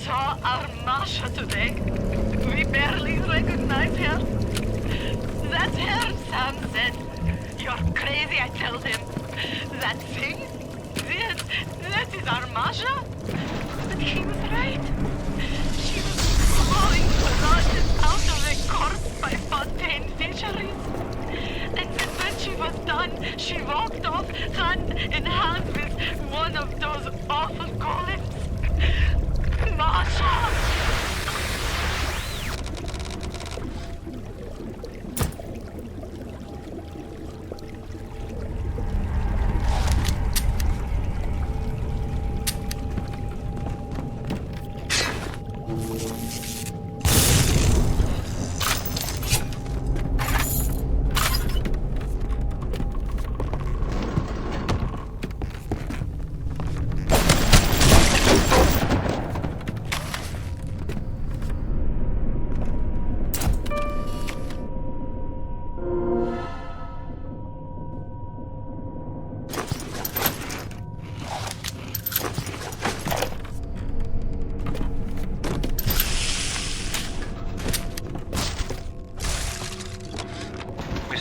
saw our Masha today. We barely recognize her. That's her, Sam said. You're crazy, I told him. That thing? That is our Masha? But he was right. She was flowing blood out of a corpse by Fontaine Fisheries. And then when she was done, she walked off hand in hand with one of those awful golems. Masha!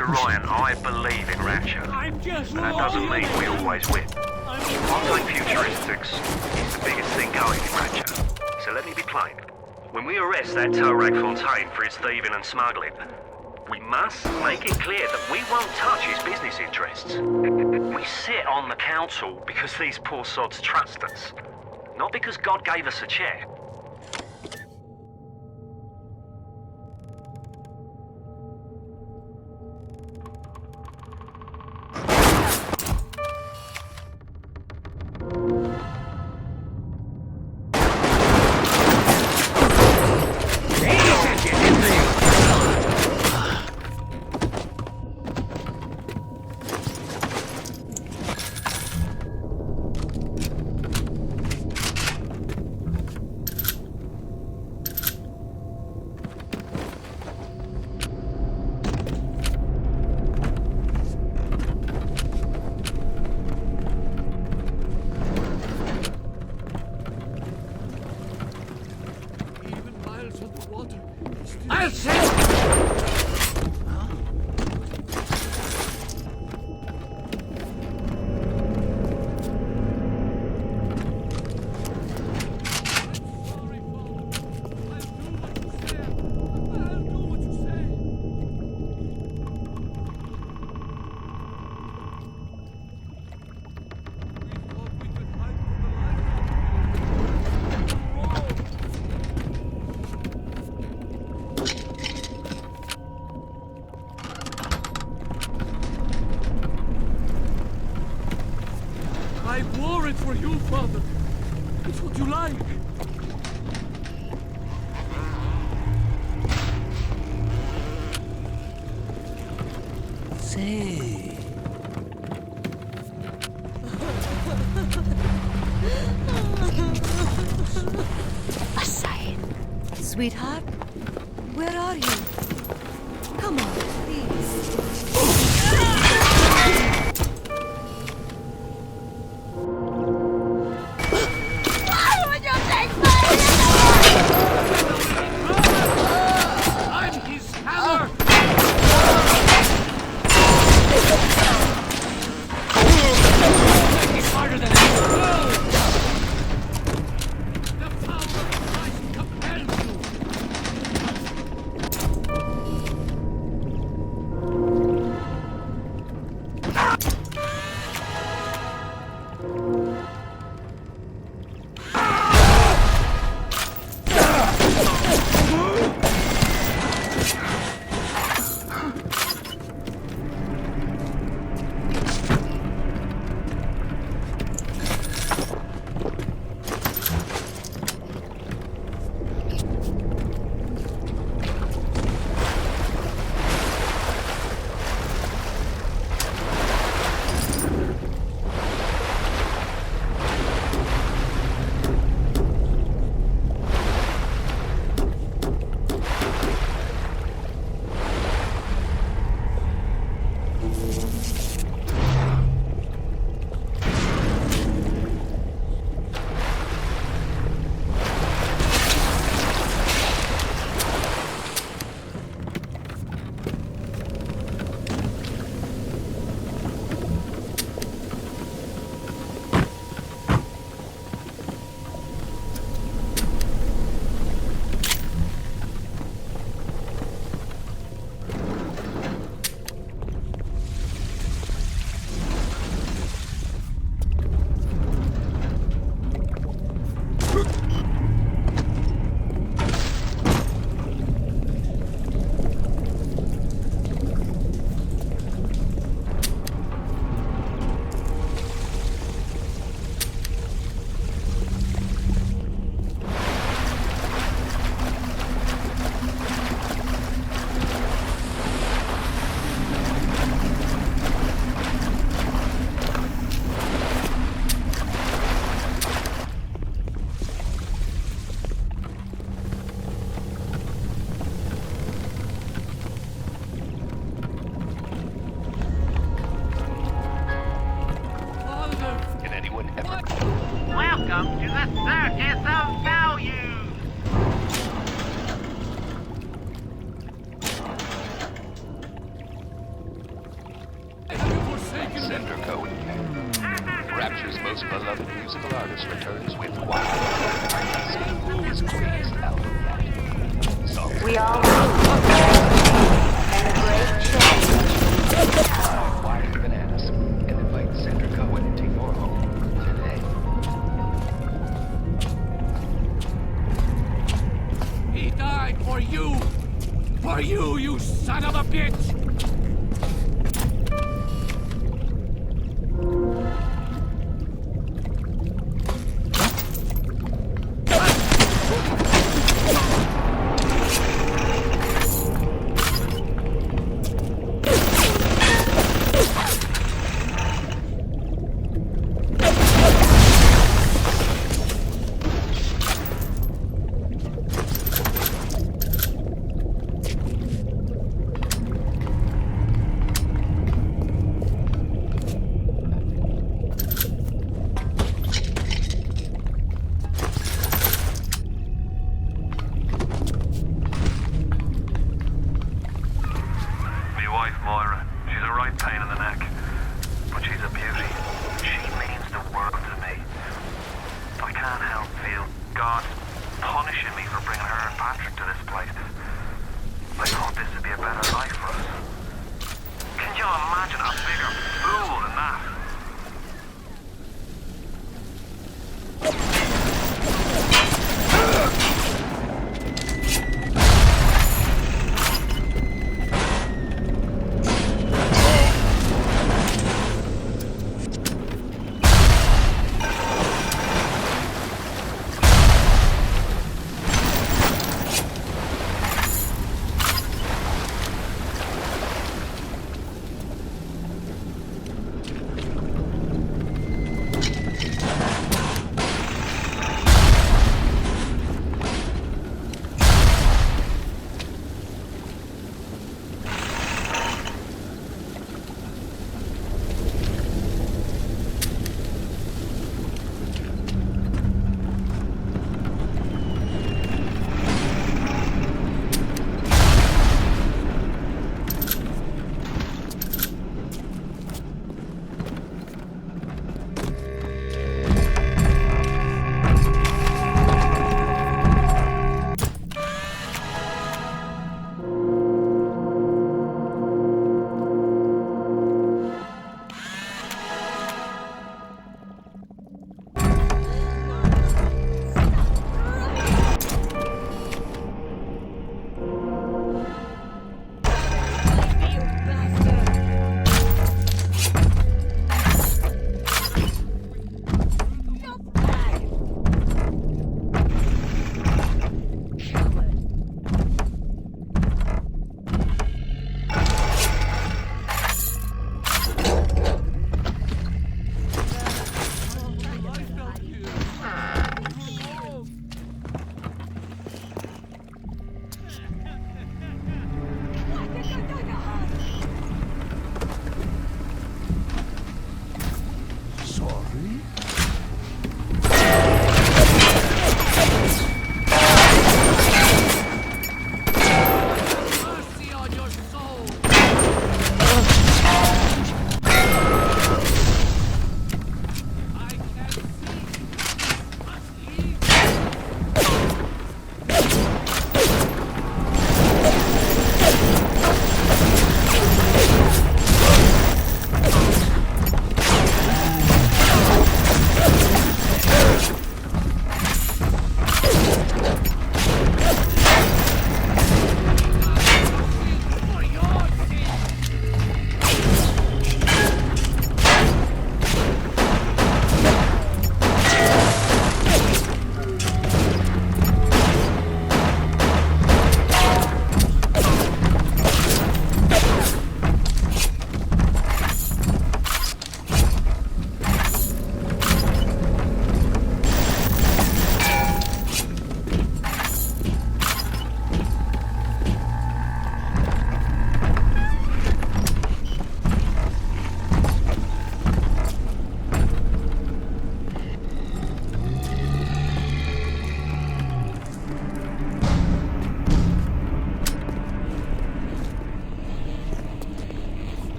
Ryan, I believe in Rapture. But that doesn't mean we always win. Fontaine Futuristics is the biggest thing going in Rapture. So let me be plain. When we arrest that Torag Fontaine for his thieving and smuggling, we must make it clear that we won't touch his business interests. We sit on the council because these poor sods trust us. Not because God gave us a chair. I'll say. I wore it for you, Father. It's what you like. Say. Aside. Sweetheart, where are you? Come on, please. Welcome to the Circus of Value! Have you forsaken me? Sender code. Rapture's most beloved musical artist returns with Wild. His greatest album yet. Songs We all live and the great change. Wild Bananas and invite Sender Cohen into your home today. He died for you! For you, you son of a bitch!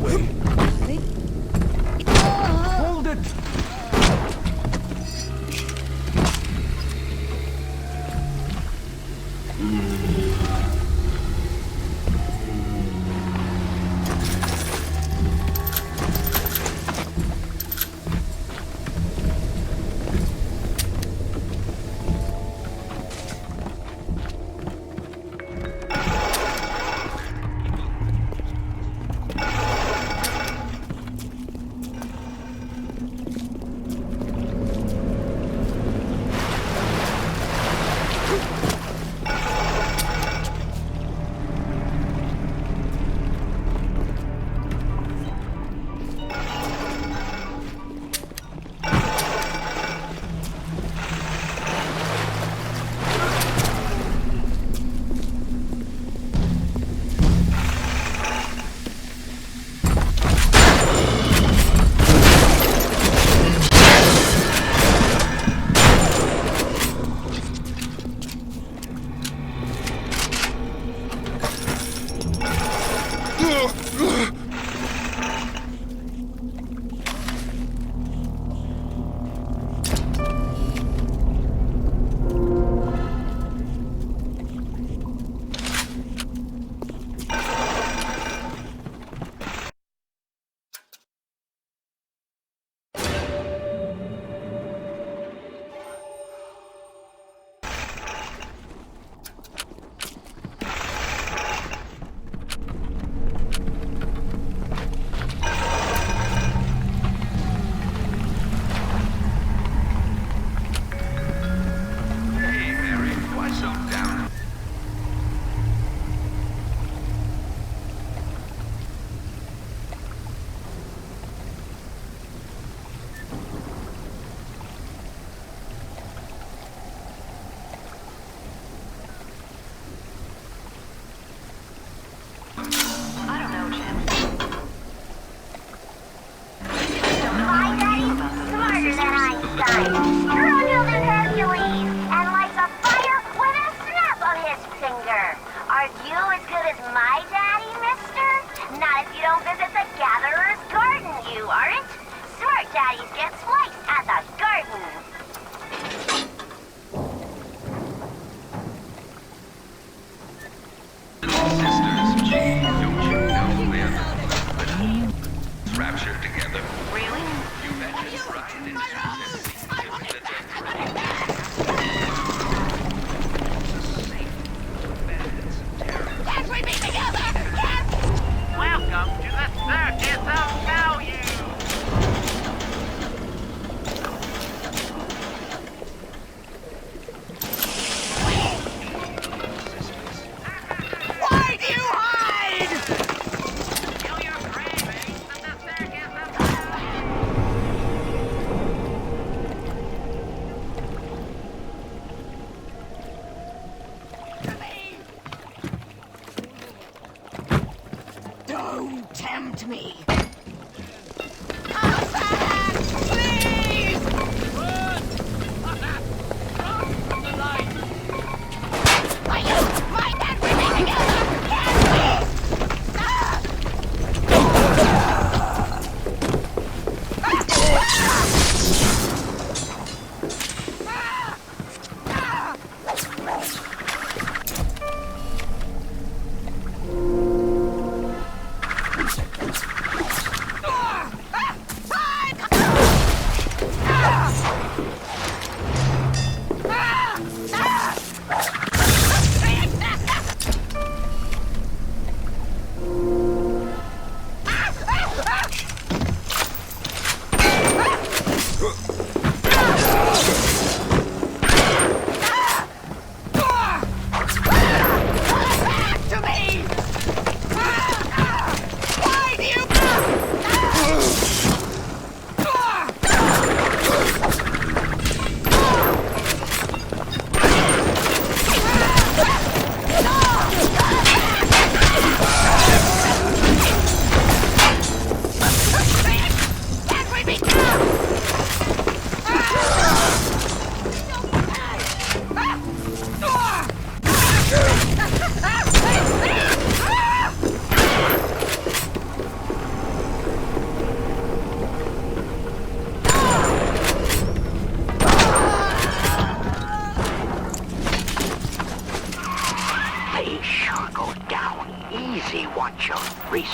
way. Hurry. Hold it! Tempt me.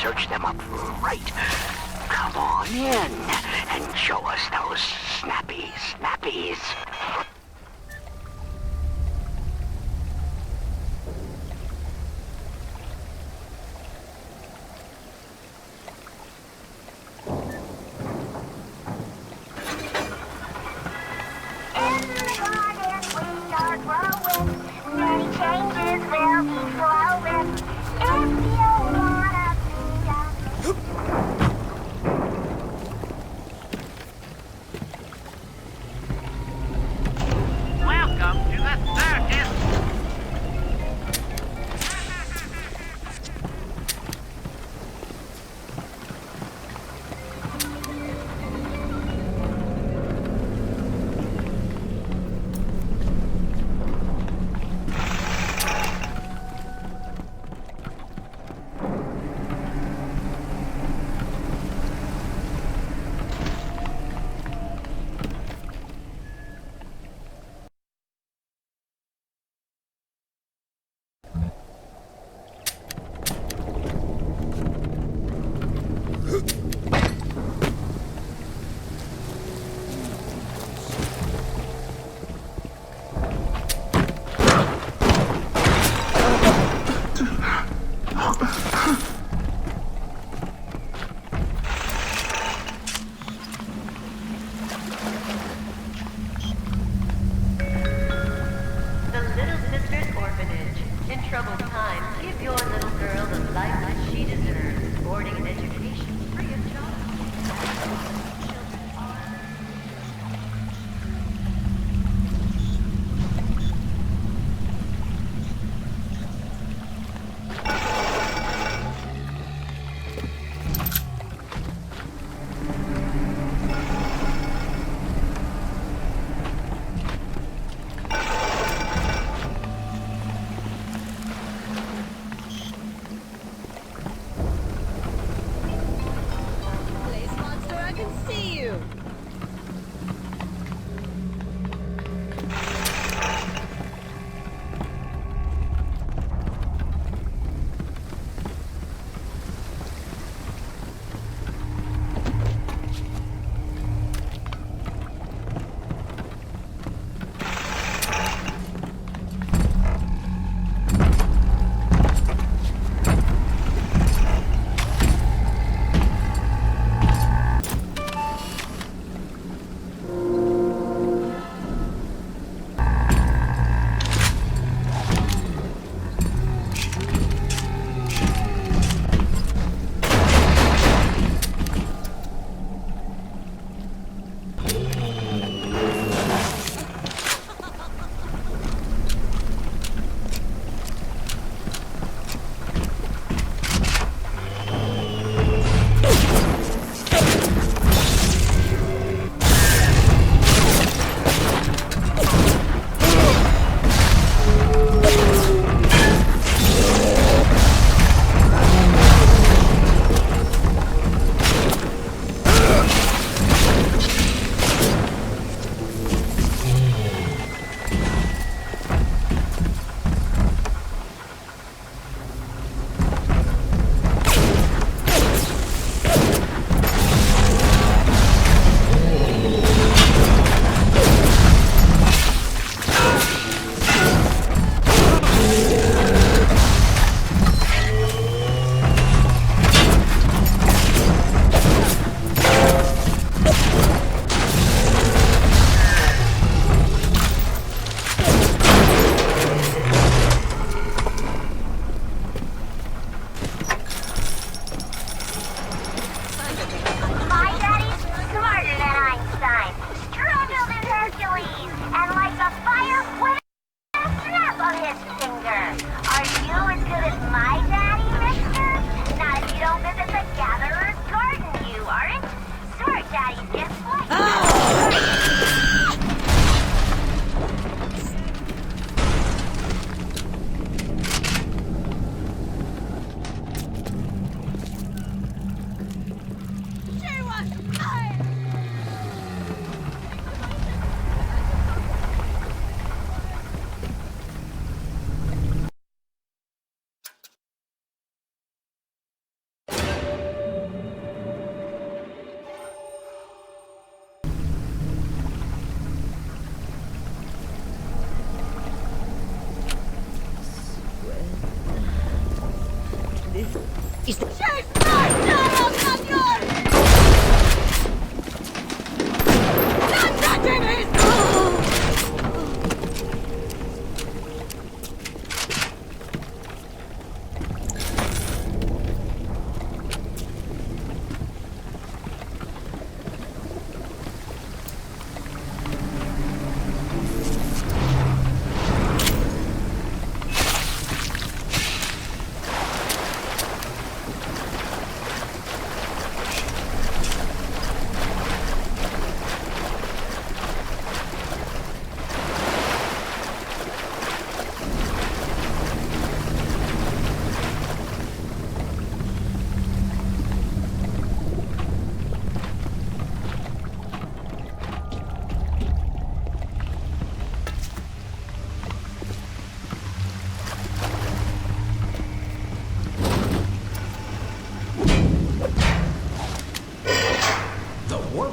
search them up right. Come on in and show us those snappies.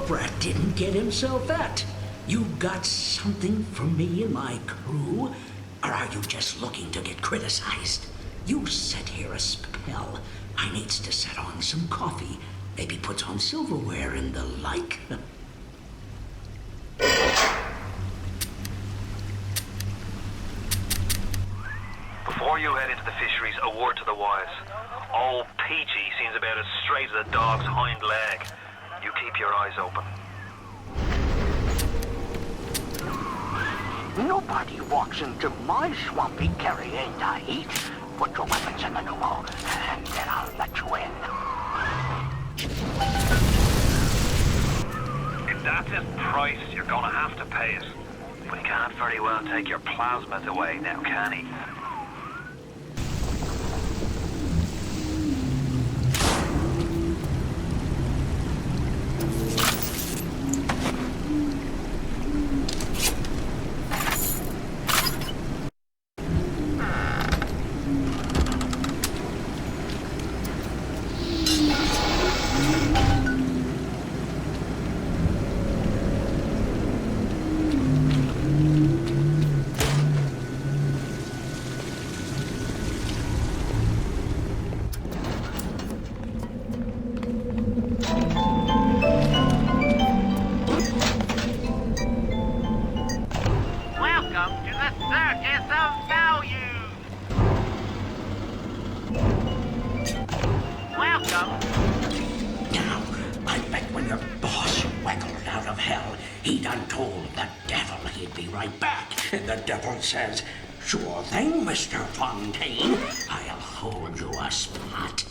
brat didn't get himself at. You got something for me and my crew? Or are you just looking to get criticized? You set here a spell. I needs to set on some coffee. Maybe put on silverware and the like. Before you head into the fisheries, a word to the wise. Old Peachy seems about as straight as a dog's hind leg. You keep your eyes open. Nobody walks into my swampy carrienda heat. Put your weapons in the pneumo, and then I'll let you in. If that's his price, you're gonna have to pay it. But he can't very well take your plasmas away now, can he? The devil says, "Sure thing, Mr. Fontaine. I'll hold you a spot."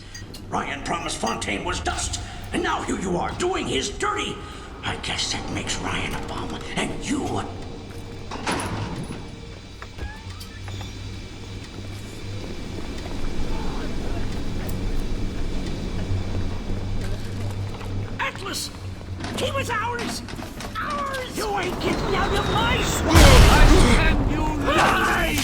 Ryan promised Fontaine was dust, and now here you are doing his dirty. I guess that makes Ryan a bum, and you a... Atlas! He was ours! Ours! You ain't getting out of my swamp! Can you lie?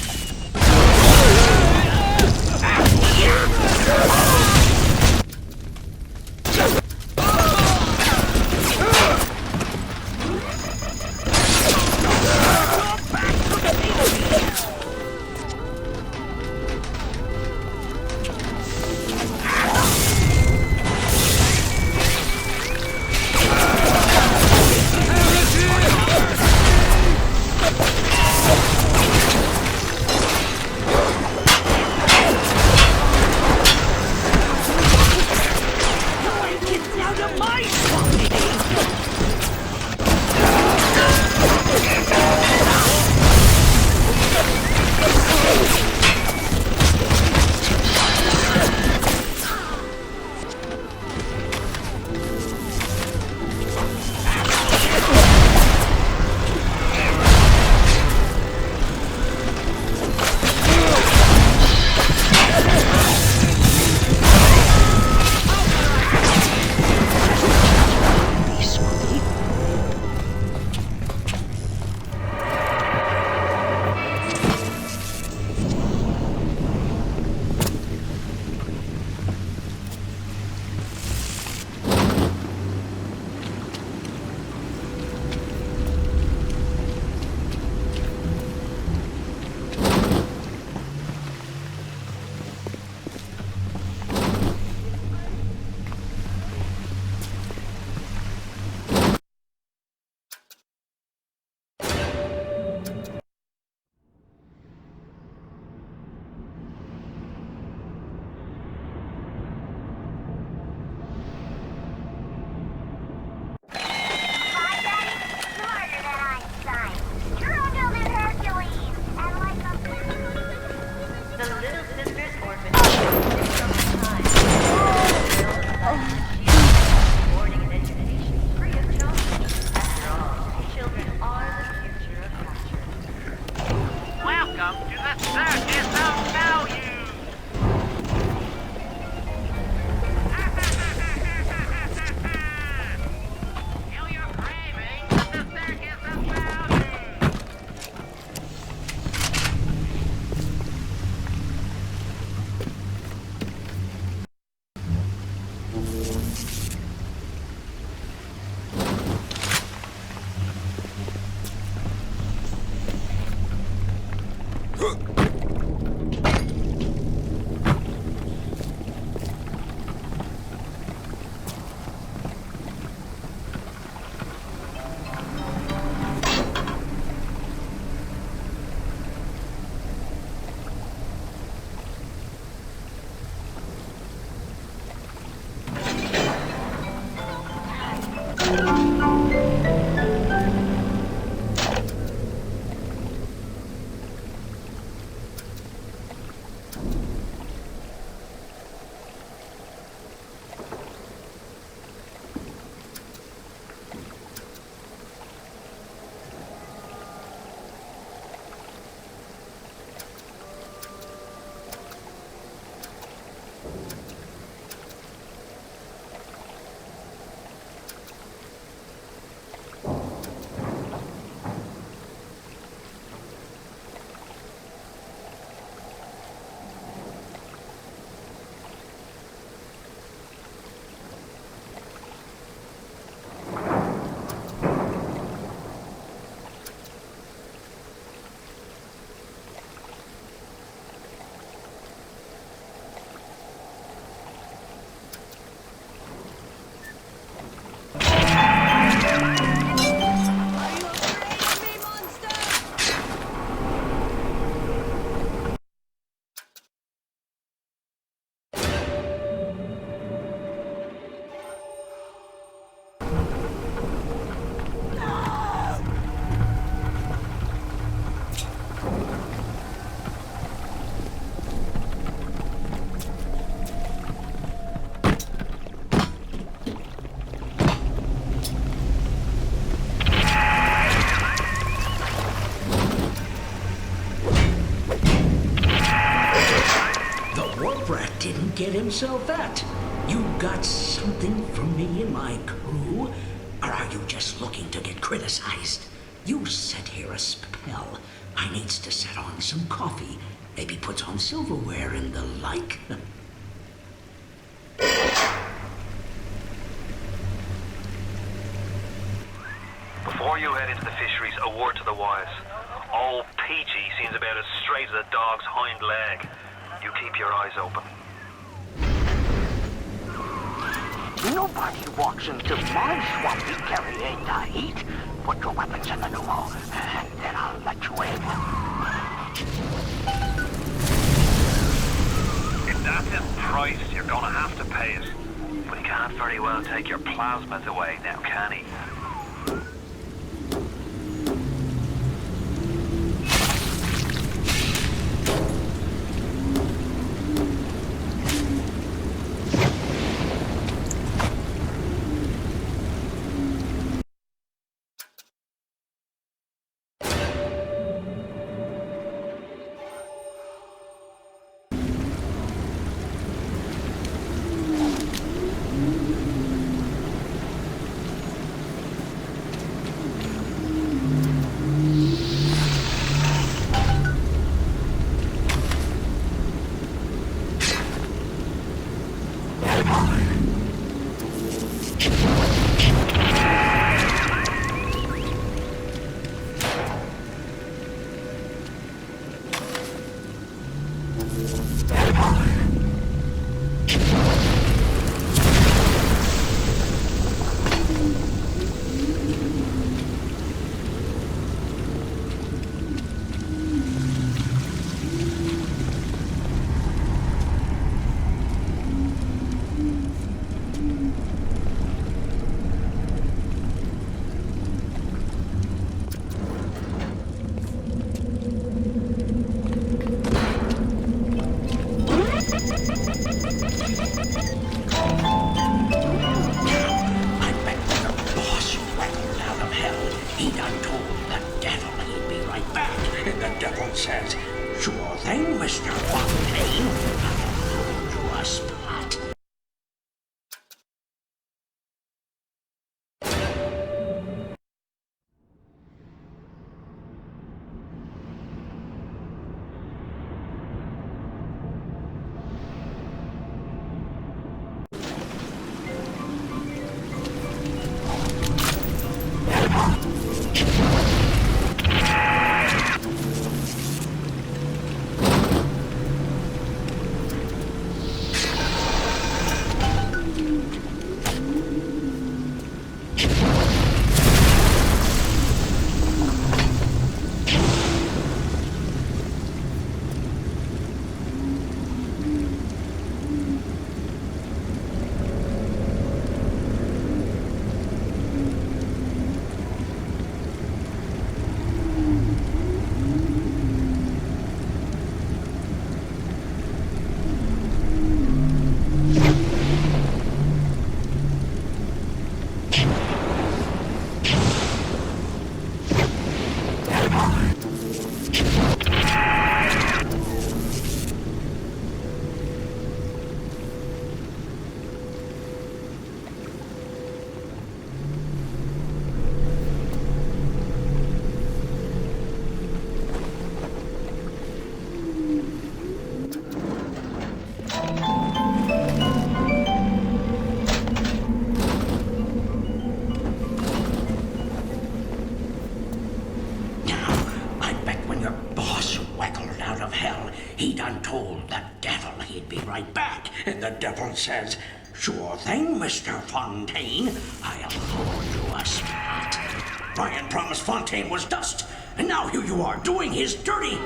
Didn't get himself that. You got something for me and my crew? Or are you just looking to get criticized? You set here a spell. I needs to set on some coffee, maybe put on silverware and the like. Before you head into the fisheries, a word to the wise. Old Peachy seems about as straight as a dog's hind leg. You keep your eyes open. Nobody walks into my swampy carrying the heat. Put your weapons in the pneumo, and then I'll let you in. If that's his price, you're gonna have to pay it. But he can't very well take your plasmas away now, can he? Says, sure thing, Mr. Fontaine. I'll hold you a spot. devil says, "Sure thing, Mr. Fontaine. I'll hold you a spot." Ryan promised Fontaine was dust, and now here you are doing his dirty.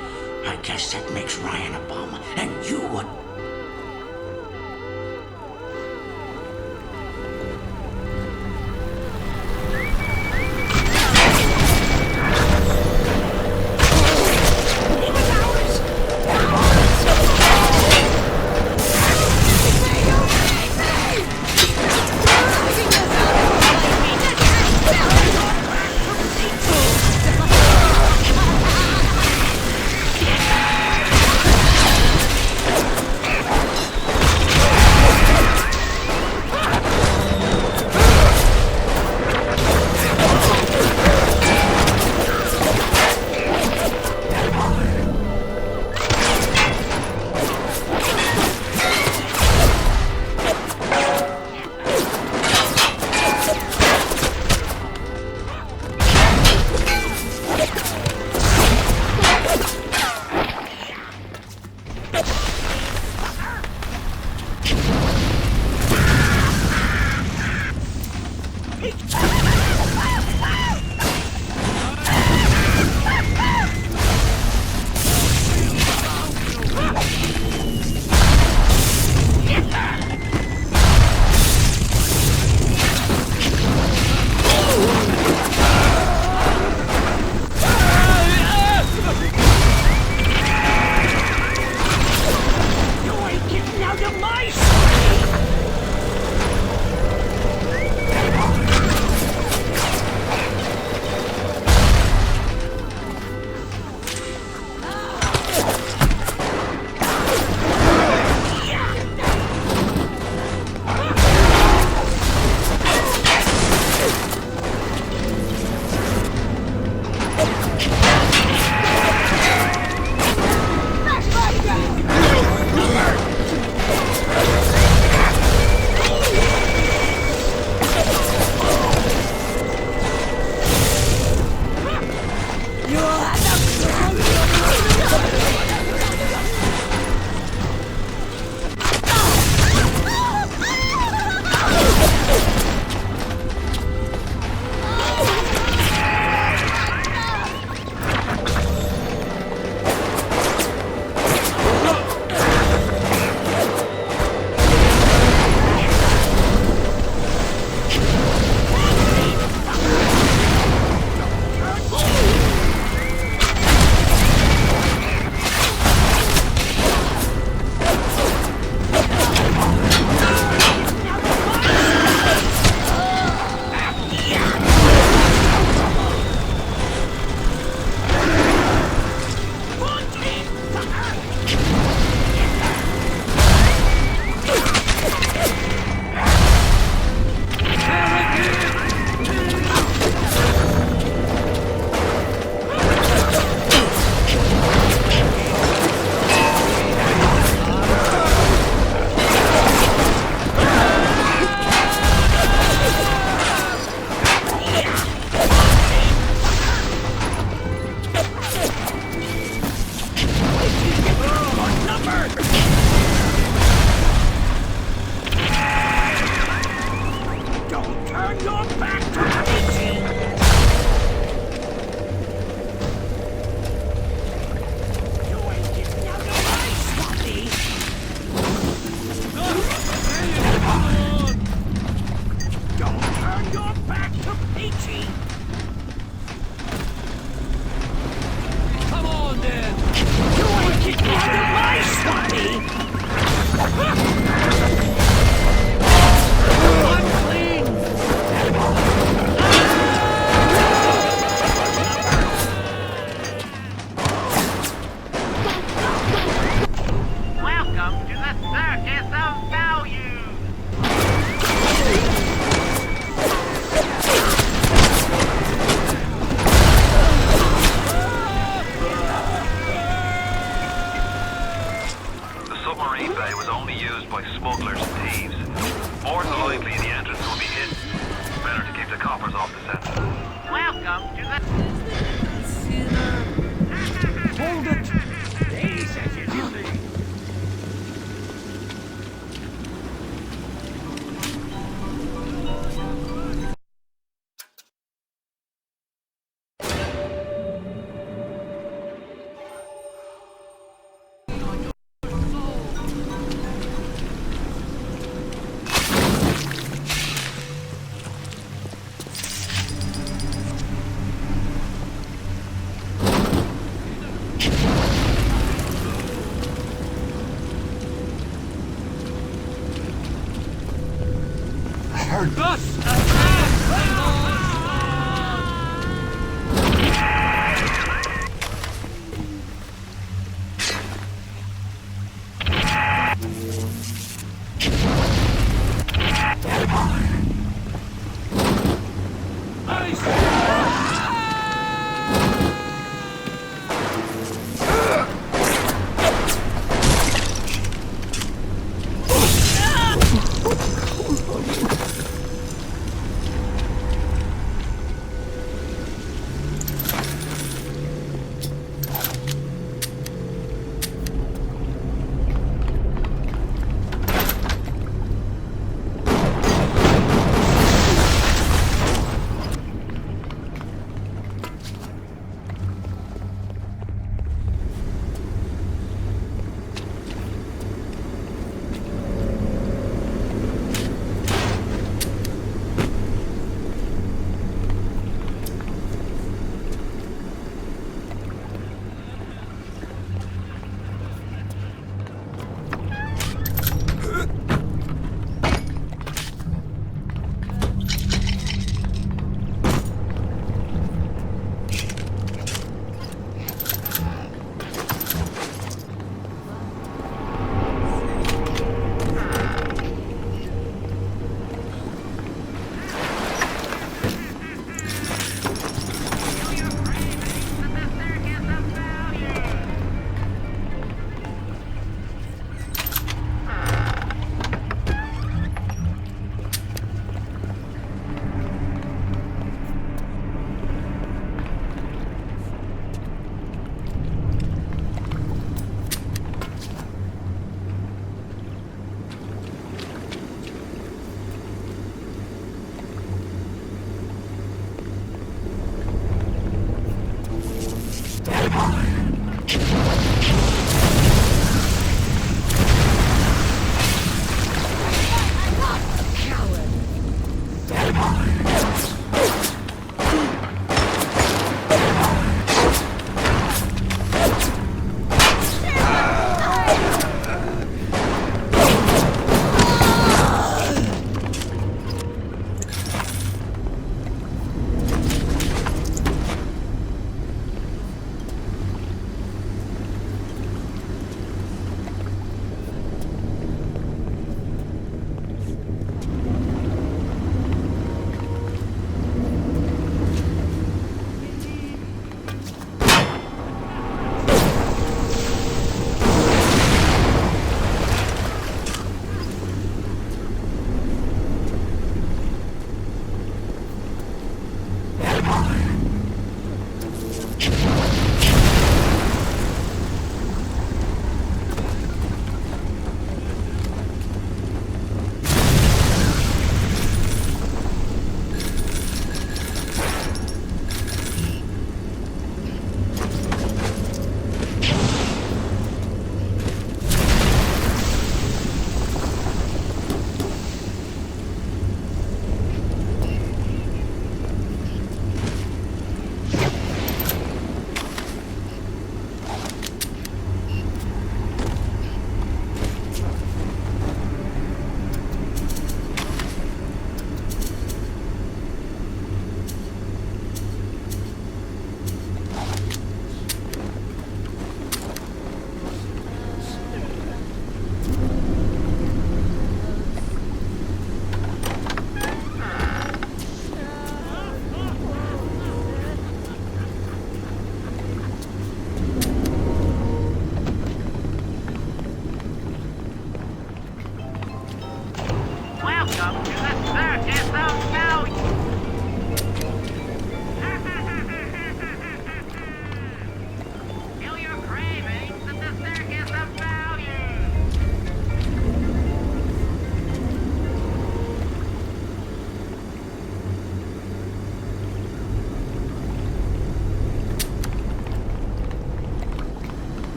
I guess that makes Ryan a bum, and you a... Just as the Lord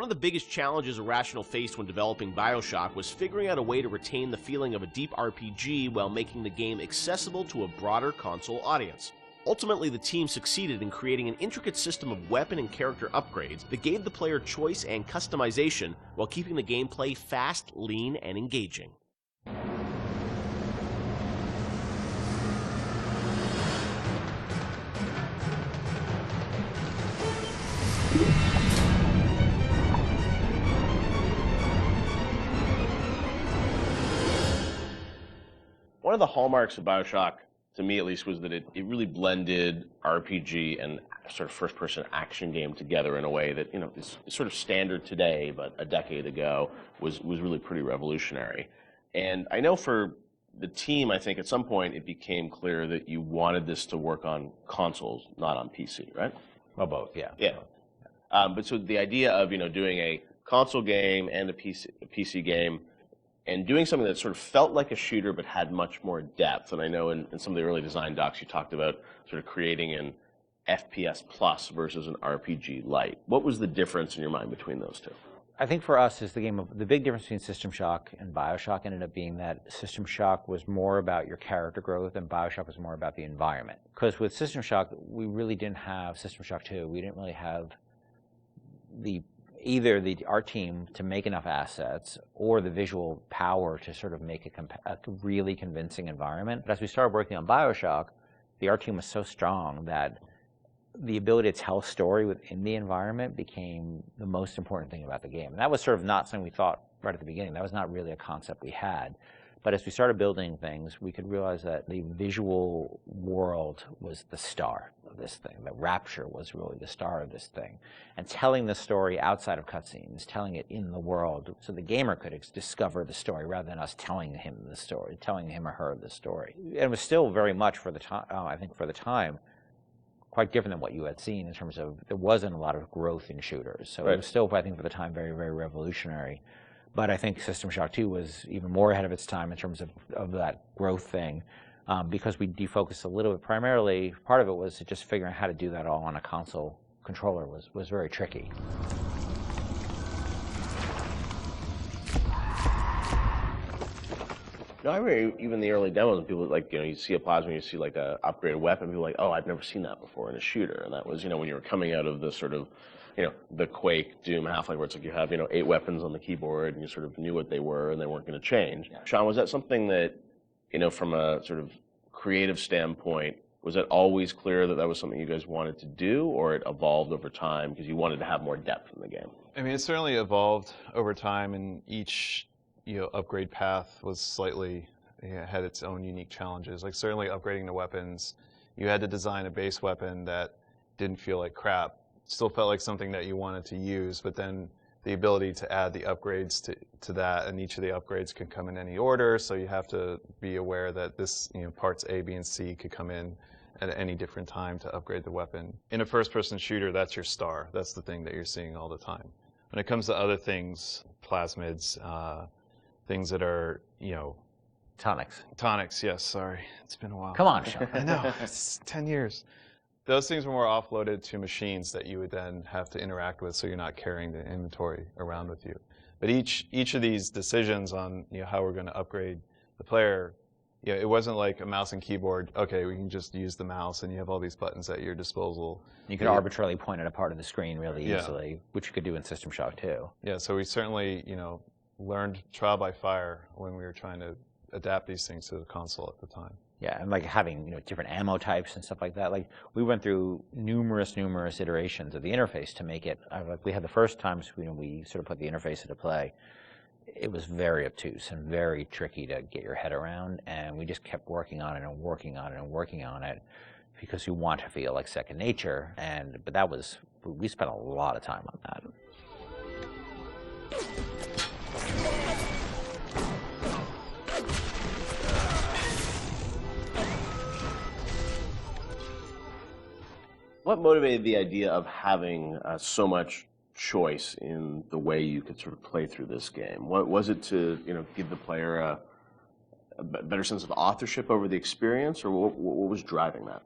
One of the biggest challenges Irrational faced when developing Bioshock was figuring out a way to retain the feeling of a deep RPG while making the game accessible to a broader console audience. Ultimately, the team succeeded in creating an intricate system of weapon and character upgrades that gave the player choice and customization while keeping the gameplay fast, lean, and engaging. One of the hallmarks of Bioshock, to me at least, was that it really blended RPG and sort of first-person action game together in a way that, is sort of standard today, but a decade ago was really pretty revolutionary. And I know for the team, I think at some point it became clear that you wanted this to work on consoles, not on PC, right? Well, both, yeah. Yeah. But so the idea of, doing a console game and a PC game, and doing something that sort of felt like a shooter but had much more depth. And I know in some of the early design docs you talked about sort of creating an FPS plus versus an RPG light. What was the difference in your mind between those two? I think for us is the big difference between System Shock and Bioshock ended up being that System Shock was more about your character growth and Bioshock was more about the environment. Because with System Shock, we really didn't have System Shock 2. We didn't really have either the art team to make enough assets or the visual power to sort of make a really convincing environment. But as we started working on Bioshock, the art team was so strong that the ability to tell a story within the environment became the most important thing about the game. And that was sort of not something we thought right at the beginning. That was not really a concept we had. But as we started building things, we could realize that the visual world was the star of this thing. That Rapture was really the star of this thing. And telling the story outside of cutscenes, telling it in the world, so the gamer could discover the story rather than us telling him the story, telling him or her the story. And it was still very much for the time, I think for the time, quite different than what you had seen in terms of there wasn't a lot of growth in shooters. So It was still, I think, for the time, very, very revolutionary. But I think System Shock 2 was even more ahead of its time in terms of that growth thing, because we defocused a little bit. Primarily, part of it was just figuring out how to do that all on a console controller was very tricky. No, I remember even the early demos, and people you see a plasma, you see like a upgraded weapon, people are like, oh, I've never seen that before in a shooter. And that was, when you were coming out of the sort of, the Quake, Doom, Half-Life, where it's like you have, 8 weapons on the keyboard, and you sort of knew what they were, and they weren't going to change. Yeah. Sean, was that something that, from a sort of creative standpoint, was it always clear that that was something you guys wanted to do, or it evolved over time because you wanted to have more depth in the game? I mean, it certainly evolved over time, and each, upgrade path was slightly, had its own unique challenges. Like certainly upgrading the weapons, you had to design a base weapon that didn't feel like crap. Still felt like something that you wanted to use, but then the ability to add the upgrades to that, and each of the upgrades can come in any order, so you have to be aware that this, parts A, B, and C could come in at any different time to upgrade the weapon. In a first-person shooter, that's your star. That's the thing that you're seeing all the time. When it comes to other things, plasmids, things that are, Tonics. Tonics, yes, sorry. It's been a while. Come on, Sean. I know, it's 10 years. Those things were more offloaded to machines that you would then have to interact with, so you're not carrying the inventory around with you. But each of these decisions on how we're going to upgrade the player, it wasn't like a mouse and keyboard. Okay, we can just use the mouse, and you have all these buttons at your disposal. You could arbitrarily point at a part of the screen really easily, which you could do in System Shock 2. Yeah, so we certainly learned trial by fire when we were trying to adapt these things to the console at the time. Yeah, and like having different ammo types and stuff like that. Like we went through numerous iterations of the interface to make it. Like we had the first times we sort of put the interface into play. It was very obtuse and very tricky to get your head around, and we just kept working on it and working on it and working on it because you want to feel like second nature. But we spent a lot of time on that. What motivated the idea of having so much choice in the way you could sort of play through this game? What was it to give the player a better sense of authorship over the experience, or what was driving that?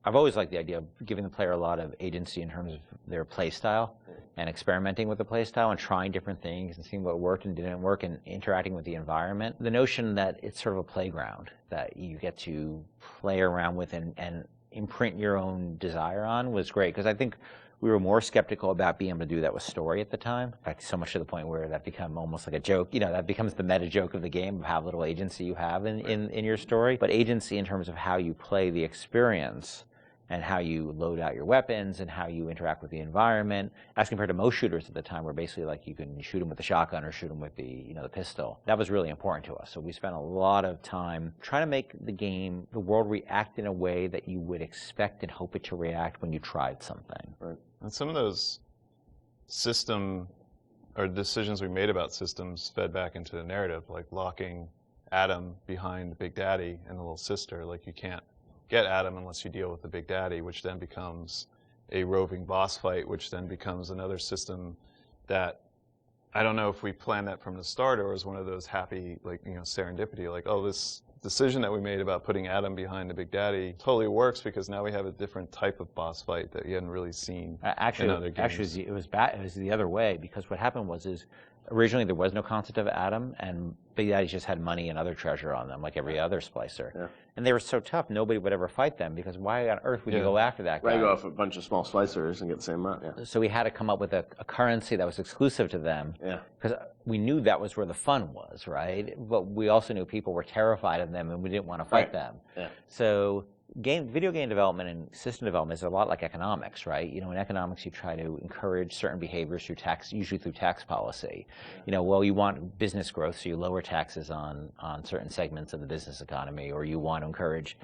I've always liked the idea of giving the player a lot of agency in terms of their play style. and experimenting with the playstyle and trying different things and seeing what worked and didn't work and interacting with the environment. The notion that it's sort of a playground that you get to play around with and imprint your own desire on was great, because I think we were more skeptical about being able to do that with story at the time. In fact, so much to the point where that became almost like a joke. You know, that becomes the meta joke of the game of how little agency you have in your story. But agency in terms of how you play the experience and how you load out your weapons and how you interact with the environment, as compared to most shooters at the time, where basically like you can shoot them with the shotgun or shoot them with the the pistol. That was really important to us. So we spent a lot of time trying to make the world react in a way that you would expect and hope it to react when you tried something. Right. And some of those system or decisions we made about systems fed back into the narrative, like locking Adam behind Big Daddy and the little sister. Like, you can't get Adam unless you deal with the Big Daddy, which then becomes a roving boss fight, which then becomes another system that I don't know if we planned that from the start or was one of those happy, like, serendipity, like, oh, this decision that we made about putting Adam behind the Big Daddy totally works because now we have a different type of boss fight that you hadn't really seen in other games. Actually, it was the other way, because what happened was originally there was no concept of Adam, and Big Daddy just had money and other treasure on them, like every other splicer. Yeah. And they were so tough, nobody would ever fight them, because why on earth would you go after that guy? Right, go off a bunch of small splicers and get the same amount, yeah. So we had to come up with a currency that was exclusive to them, because we knew that was where the fun was, right? But we also knew people were terrified of them, and we didn't want to fight them. Yeah. So video game development and system development is a lot like economics, right? In economics, you try to encourage certain behaviors through tax, usually through tax policy. Well, you want business growth, so you lower taxes on certain segments of the business economy, or you want to encourage,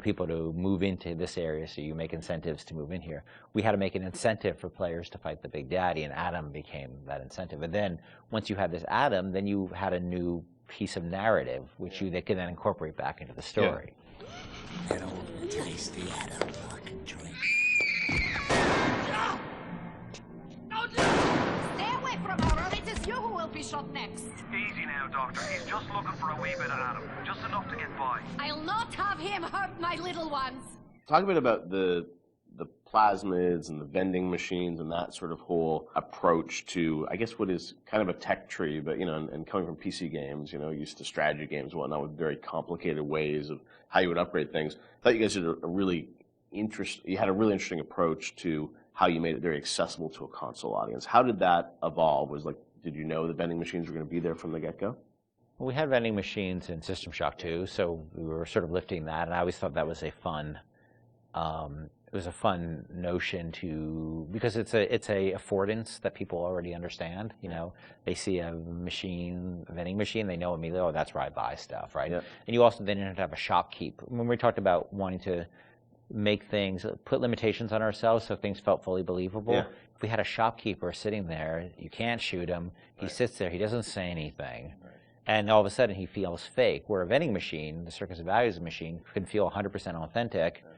people to move into this area, so you make incentives to move in here. We had to make an incentive for players to fight the Big Daddy, and Adam became that incentive. And then once you had this Adam, then you had a new piece of narrative, which they could then incorporate back into the story. Get over and taste the Adam fucking drink. Stay away from her, or it is you who will be shot next. Easy now, Doctor. He's just looking for a wee bit of Adam. Just enough to get by. I'll not have him hurt my little ones. Talk a bit about the plasmids and the vending machines and that sort of whole approach to, I guess, what is kind of a tech tree, but, and coming from PC games, used to strategy games and whatnot with very complicated ways of how you would upgrade things. I thought you guys did a really interesting approach to how you made it very accessible to a console audience. How did that evolve? Did you know the vending machines were going to be there from the get-go? Well, we had vending machines in System Shock 2, so we were sort of lifting that, and I always thought that was a fun notion because it's a affordance that people already understand. They see a vending machine, they know immediately, oh, that's where I buy stuff, right? Yeah. And you also then have to have a shopkeep. When we talked about wanting to make things, put limitations on ourselves so things felt fully believable. Yeah. If we had a shopkeeper sitting there, you can't shoot him. He sits there, he doesn't say anything. Right. And all of a sudden he feels fake. Where a vending machine, the Circus of Values machine, can feel 100% authentic. Right.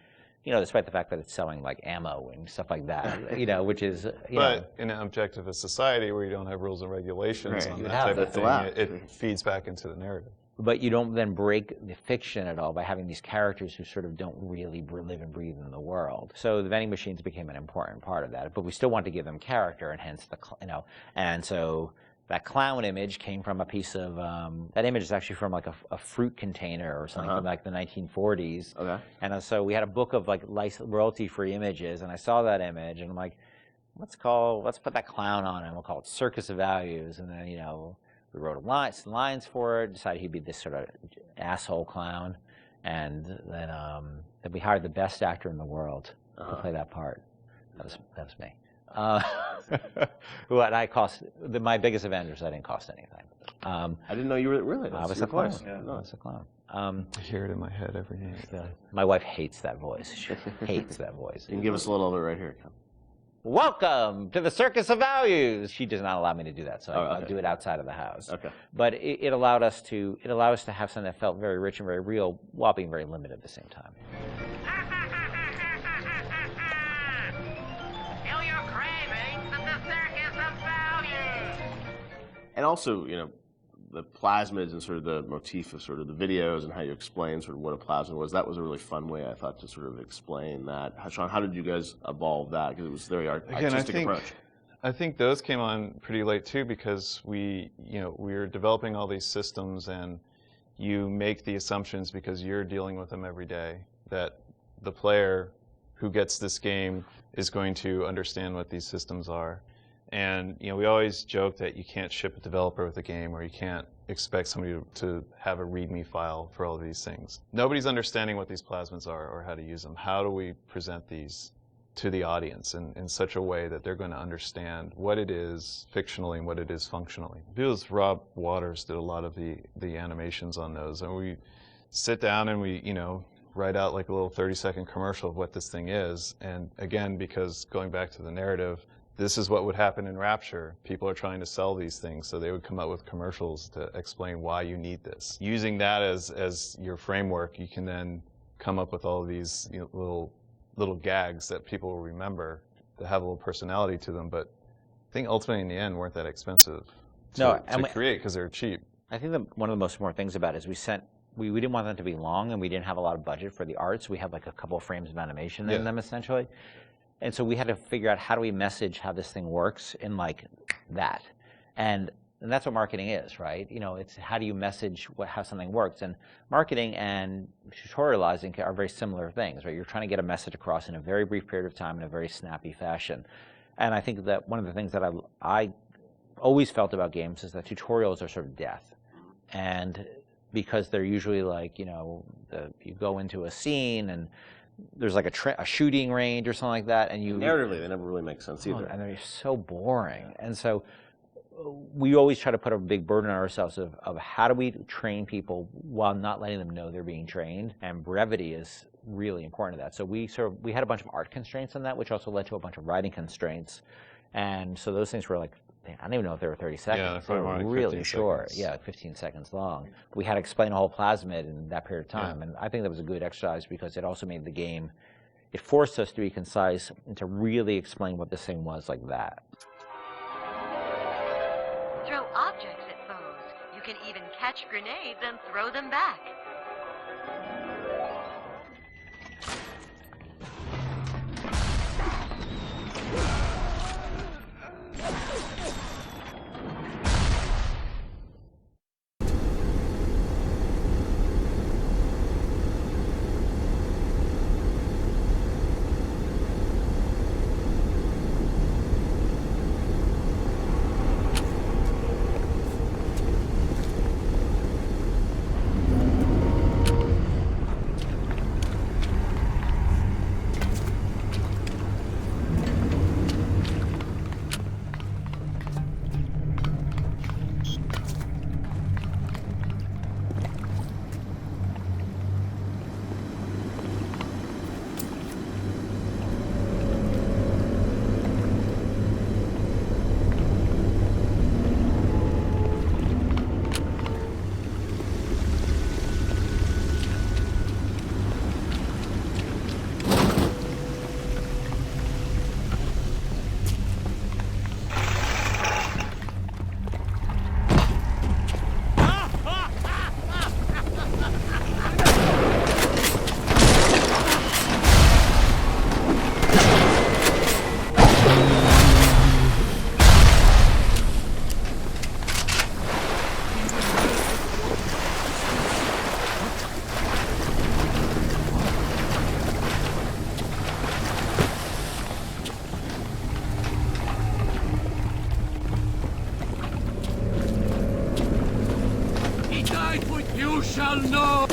Despite the fact that it's selling like ammo and stuff like that, which is, But in an objectivist society where you don't have rules and regulations on that type of thing, it feeds back into the narrative. But you don't then break the fiction at all by having these characters who sort of don't really live and breathe in the world. So the vending machines became an important part of that, but we still want to give them character, and hence and so that clown image came from a piece of, that image is actually from like a fruit container or something from like the 1940s. Okay. And so we had a book of like royalty-free images, and I saw that image, and I'm like, let's put that clown on it, and we'll call it Circus of Values. And then, we wrote lines for it, decided he'd be this sort of asshole clown, and then we hired the best actor in the world to play that part. That was me. What I cost my biggest Avengers, I didn't cost anything. I didn't know you were really. I was a clown. Yeah, no. I was a clown. I hear it in my head every day. My wife hates that voice. She hates that voice. You can give us a little of it right here. Welcome to the Circus of Values. She does not allow me to do that, so I do it outside of the house. Okay. But it allowed us to have something that felt very rich and very real, while being very limited at the same time. And also, the plasmids and sort of the motif of sort of the videos and how you explain sort of what a plasmid was, that was a really fun way, I thought, to sort of explain that. Sean, how did you guys evolve that? Because it was a very artistic approach. I think those came on pretty late too, because we were developing all these systems, and you make the assumptions because you're dealing with them every day that the player who gets this game is going to understand what these systems are. And we always joke that you can't ship a developer with a game, or you can't expect somebody to have a README file for all of these things. Nobody's understanding what these plasmids are or how to use them. How do we present these to the audience in such a way that they're going to understand what it is fictionally and what it is functionally? Because Rob Waters did a lot of the animations on those, and we sit down and we write out like a little 30-second commercial of what this thing is. And again, because going back to the narrative, this is what would happen in Rapture. People are trying to sell these things, so they would come up with commercials to explain why you need this. Using that as your framework, you can then come up with all of these little gags that people will remember, that have a little personality to them, but I think ultimately in the end weren't that expensive to create, because they're cheap. I think that one of the most important things about it is we didn't want them to be long, and we didn't have a lot of budget for the art, so we had like a couple of frames of animation in them essentially. And so we had to figure out how do we message how this thing works in like that. And that's what marketing is, right? It's how do you message how something works. And marketing and tutorializing are very similar things, right? You're trying to get a message across in a very brief period of time in a very snappy fashion. And I think that one of the things that I always felt about games is that tutorials are sort of death. And because they're usually like, you go into a scene and there's like a shooting range or something like that, and narratively they never really make sense either. And they're so boring. And so we always try to put a big burden on ourselves of how do we train people while not letting them know they're being trained, and brevity is really important to that. So we had a bunch of art constraints on that, which also led to a bunch of writing constraints. And so those things were like, I don't even know if they were 30 seconds. Yeah, they were really short. Seconds. Yeah, like 15 seconds long. We had to explain a whole plasmid in that period of time. And I think that was a good exercise because it also made the game, it forced us to be concise and to really explain what this thing was like that. Throw objects at foes. You can even catch grenades and throw them back. You shall know!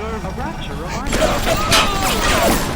deserve a rapture of our